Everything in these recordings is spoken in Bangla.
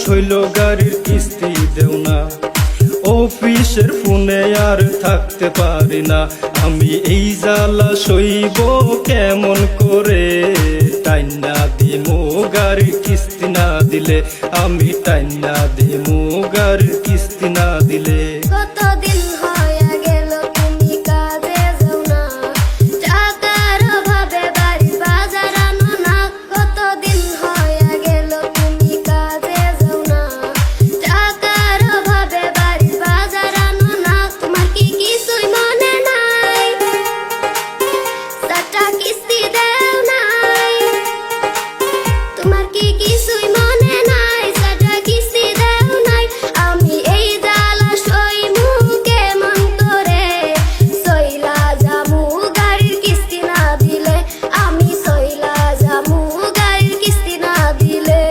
হইল গাড়ির কিস্তি দেও না, অফিসের ফোনে আর থাকতে পারি না। আমি এই জ্বালা সইব কেমন করে, টাইনা দিমু গাড়ির কিস্তি না দিলে, আমি টাইনা দিমু গাড়ির কিস্তি না দিলে। কতদিন হয়ে গেল তুমি কাজে যাও না, টাকার অভাবে বাড়ির বাজার আনো না। কতদিন হয়ে গেল তুমি কাজে যাও না, টাকার অভাবে বাড়ির বাজার আনো না। তোমার কি কিছুই মনে নাই, চারটা কিস্তি দেও নাই। তোমার কি কিছুই মনে নাই, চারটা কিস্তি দেও নাই। আমি এই জ্বালা সইমু কেমন করে, সইলা যামু গাড়ির কিস্তি না দিলে, আমি সইলা যামু গাড়ির কিস্তি না দিলে।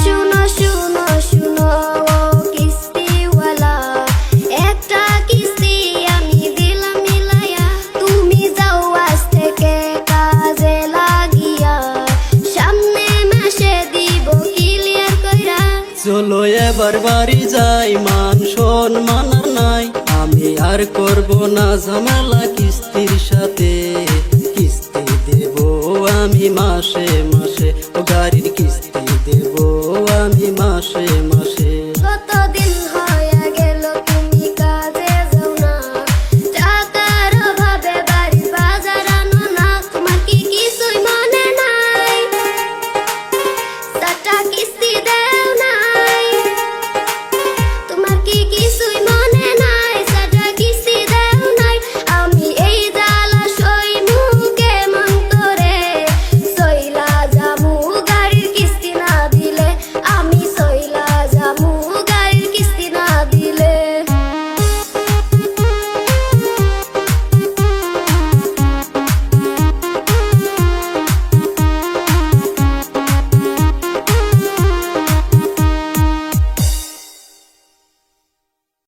শুনো শুনো শুনো ও কিস্তিওয়ালা, একটা কিস্তি আমি দিলাম মিলাইয়া। তুমি যাও আজ থেকে কাজে লাগিয়া, সামনে মাসে দিব ক্লিয়ার কইরা। চলো এবার বাড়ি যাই, মান সম্মান আর নাই। আমি আর করব না ঝামেলা কিস্তির সাথে, কিস্তি দেব আমি মাসে